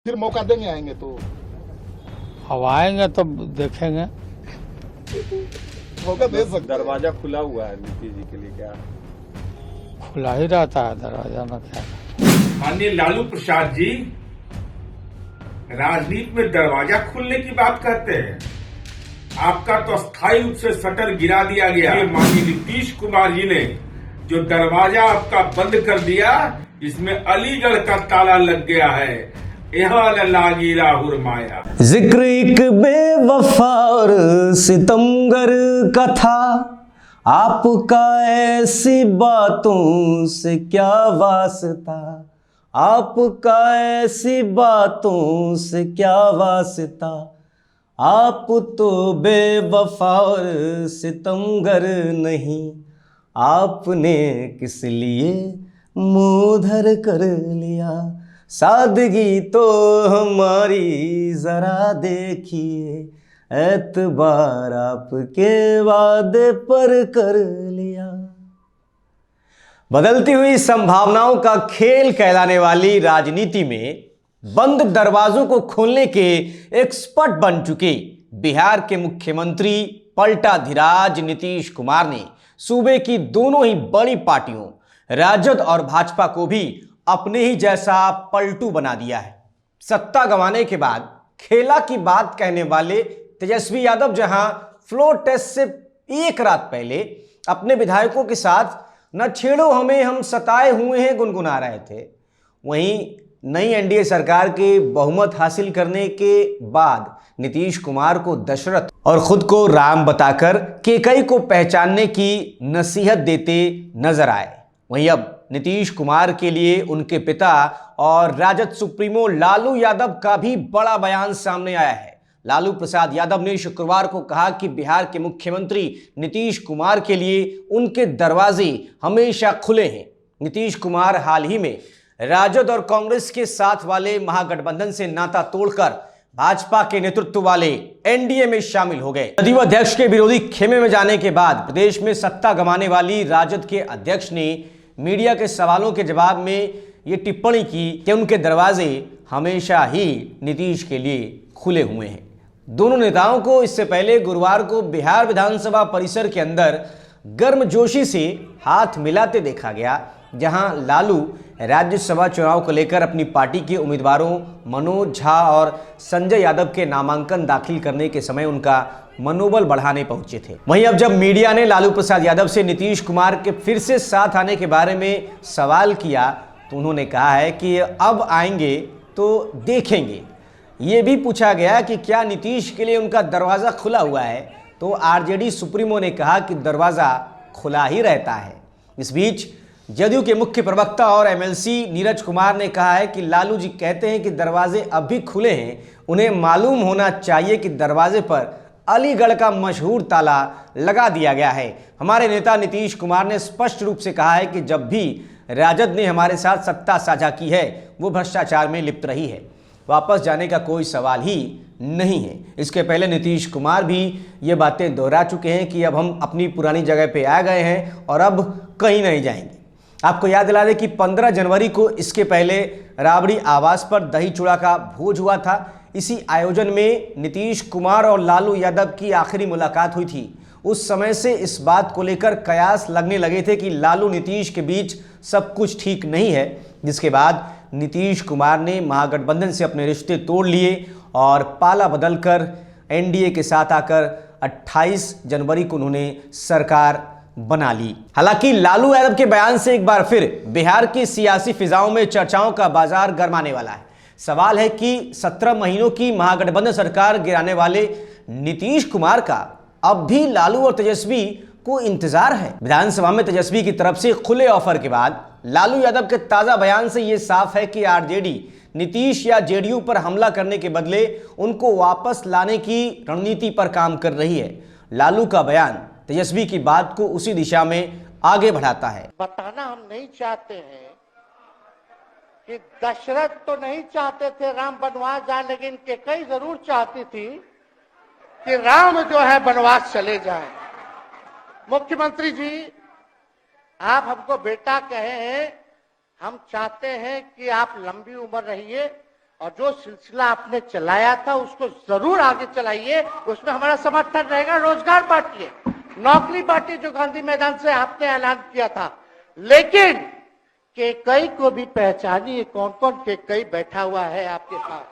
फिर मौका देंगे आएंगे तो? अब आएंगे तो देखेंगे। मौका दे सकते हैं। दरवाजा खुला हुआ है नीतीश जी के लिए, क्या? खुला ही रहता है दरवाजा में, क्या। माननीय लालू प्रसाद जी राजनीति में दरवाजा खुलने की बात करते हैं। आपका तो अस्थायी रूप से शटर गिरा दिया गया। माननीय नीतीश कुमार जी ने जो दरवाजा आपका बंद कर दिया, इसमें अलीगढ़ का ताला लग गया है। यहाँ लागी राहुल माया। जिक्र एक बेवफा और सितमगर का था, आपका ऐसी बातों से क्या वास्ता, आपका ऐसी बातों से क्या वास्ता, आप तो बेवफा और सितमगर नहीं, आपने किस लिए मुंह धर कर लिया, सादगी तो हमारी जरा देखिए, एतबार आपके वादे पर कर लिया। बदलती हुई संभावनाओं का खेल कहलाने वाली राजनीति में बंद दरवाजों को खोलने के एक्सपर्ट बन चुके बिहार के मुख्यमंत्री पलटाधीराज नीतीश कुमार ने सूबे की दोनों ही बड़ी पार्टियों राजद और भाजपा को भी अपने ही जैसा पलटू बना दिया है। सत्ता गंवाने के बाद खेला की बात कहने वाले तेजस्वी यादव जहां फ्लोर टेस्ट से एक रात पहले अपने विधायकों के साथ न छेड़ो हमें हम सताए हुए हैं गुनगुना रहे थे, वहीं नई एनडीए सरकार के बहुमत हासिल करने के बाद नीतीश कुमार को दशरथ और खुद को राम बताकर केकई को पहचानने की नसीहत देते नजर आए। वहीं अब नीतीश कुमार के लिए उनके पिता और राजद सुप्रीमो लालू यादव का भी बड़ा बयान सामने आया है। लालू प्रसाद यादव ने शुक्रवार को कहा कि बिहार के मुख्यमंत्री नीतीश कुमार के लिए उनके दरवाजे हमेशा खुले हैं। नीतीश कुमार हाल ही में राजद और कांग्रेस के साथ वाले महागठबंधन से नाता तोड़कर भाजपा के नेतृत्व वाले एनडीए में शामिल हो गए। जदयू अध्यक्ष के विरोधी खेमे में जाने के बाद प्रदेश में सत्ता गंवाने वाली राजद के अध्यक्ष ने मीडिया के सवालों के जवाब में ये टिप्पणी की कि उनके दरवाजे हमेशा ही नीतीश के लिए खुले हुए हैं। दोनों नेताओं को इससे पहले गुरुवार को बिहार विधानसभा परिसर के अंदर गर्मजोशी से हाथ मिलाते देखा गया, जहां लालू राज्यसभा चुनाव को लेकर अपनी पार्टी के उम्मीदवारों मनोज झा और संजय यादव के नामांकन दाखिल करने के समय उनका मनोबल बढ़ाने पहुंचे थे। वहीं अब जब मीडिया ने लालू प्रसाद यादव से नीतीश कुमार के फिर से साथ आने के बारे में सवाल किया तो उन्होंने कहा है कि अब आएंगे तो देखेंगे। ये भी पूछा गया कि क्या नीतीश के लिए उनका दरवाज़ा खुला हुआ है, तो आरजेडी सुप्रीमो ने कहा कि दरवाज़ा खुला ही रहता है। इस बीच जदयू के मुख्य प्रवक्ता और एमएलसी नीरज कुमार ने कहा है कि लालू जी कहते हैं कि दरवाजे अब भी खुले हैं, उन्हें मालूम होना चाहिए कि दरवाजे पर अलीगढ़ का मशहूर ताला लगा दिया गया है। हमारे नेता नीतीश कुमार ने स्पष्ट रूप से कहा है कि जब भी राजद ने हमारे साथ सत्ता साझा की है वो भ्रष्टाचार में लिप्त रही है, वापस जाने का कोई सवाल ही नहीं है। इसके पहले नीतीश कुमार भी ये बातें दोहरा चुके हैं कि अब हम अपनी पुरानी जगह पे आ गए हैं और अब कहीं नहीं जाएंगे। आपको याद दिला दें कि 15 जनवरी को इसके पहले राबड़ी आवास पर दही चूड़ा का भोज हुआ था। इसी आयोजन में नीतीश कुमार और लालू यादव की आखिरी मुलाकात हुई थी। उस समय से इस बात को लेकर कयास लगने लगे थे कि लालू नीतीश के बीच सब कुछ ठीक नहीं है, जिसके बाद नीतीश कुमार ने महागठबंधन से अपने रिश्ते तोड़ लिए और पाला बदलकर एनडीए के साथ आकर 28 जनवरी को उन्होंने सरकार बना ली। हालांकि लालू यादव के बयान से एक बार फिर बिहार की सियासी फिजाओं में चर्चाओं का बाजार गर्माने वाला है। सवाल है कि 17 महीनों की महागठबंधन सरकार गिराने वाले नीतीश कुमार का अब भी लालू और तेजस्वी को इंतजार है। विधानसभा में तेजस्वी की तरफ से खुले ऑफर के बाद लालू यादव के ताजा बयान से यह साफ है कि आरजेडी नीतीश या जेडीयू पर हमला करने के बदले उनको वापस लाने की रणनीति पर काम कर रही है। लालू का बयान तेजस्वी की बात को उसी दिशा में आगे बढ़ाता है। बताना हम नहीं चाहते हैं कि दशरथ तो नहीं चाहते थे राम वनवास जाए, लेकिन केकई जरूर चाहती थी कि राम जो है वनवास चले जाएं। मुख्यमंत्री जी, आप हमको बेटा कहे हैं, हम चाहते हैं कि आप लंबी उम्र रहिए और जो सिलसिला आपने चलाया था उसको जरूर आगे चलाइए, उसमें हमारा समर्थन रहेगा। रोजगार बांटिए, नौकरी बांटिए, जो गांधी मैदान से आपने ऐलान किया था। लेकिन केकई को भी पहचानिए, कौन कौन केकई बैठा हुआ है आपके साथ।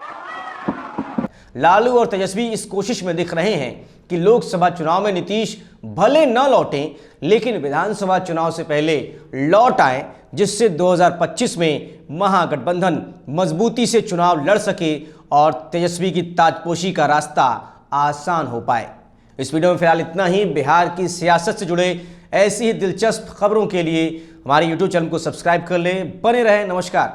लालू और तेजस्वी इस कोशिश में दिख रहे हैं कि लोकसभा चुनाव में नीतीश भले न लौटें, लेकिन विधानसभा चुनाव से पहले लौट आए, जिससे 2025 में महागठबंधन मजबूती से चुनाव लड़ सके और तेजस्वी की ताजपोशी का रास्ता आसान हो पाए। इस वीडियो में फिलहाल इतना ही। बिहार की सियासत से जुड़े ऐसी ही दिलचस्प खबरों के लिए हमारे YouTube चैनल को सब्सक्राइब कर लें। बने रहें। नमस्कार।